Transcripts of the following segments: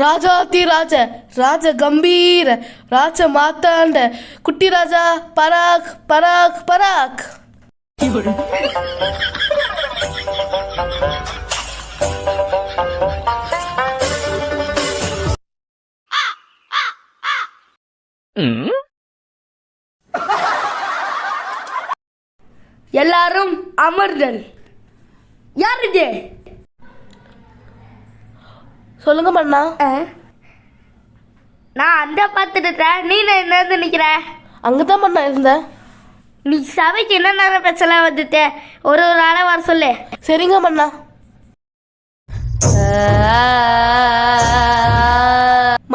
ராஜாதி ராஜ ராஜ கம்பீர ராஜ மாத்தாண்ட குட்டி ராஜா பராக் பராக் பராக். எல்லாரும் அமர்தல். யார் இது? சொல்லுங்க மன்னா. நான் அந்த பார்த்துட்டு நீ என்ன நிக்கிற? அங்கதான் மன்னா இருந்தேன். நீ சபைக்கு என்ன நேரம் பேசலாம் வந்துட்டு ஒரு ஆளை வர சொல்லு. சரிங்க மன்னா.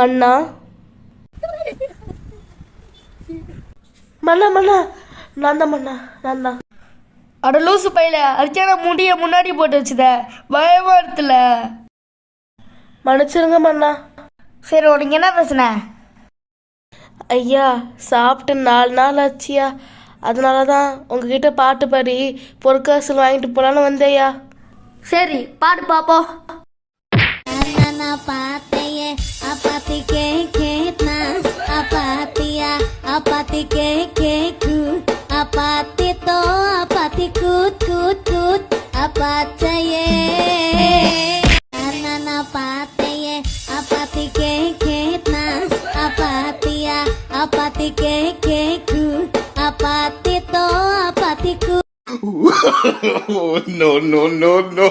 மன்னா மன்னா மன்னா நான் தான் மன்னா நான் தான். அட லூசு பையில அர்ச்சனா முடிய முன்னாடி போட்டு வச்சுத பயமா இருக்குல்ல. மன்னிச்சிருங்க மன்னா. சரி உனக்கு என்ன பிரச்சனை? ஐயா சாப்பிட்டு 4 நாள் ஆச்சியா, அதனால தான் உங்ககிட்ட பாட்டு பாடி பொற்காசல் வாங்கிட்டு போலான்னு வந்தேயா. சரி பாடு பாப்போம். Apati ke ku, apati to, apati kut kut kut, apati ye. Anana apati ye, apati ke na, apati ya, apati ke ku, apati to, apati kut. No no no no.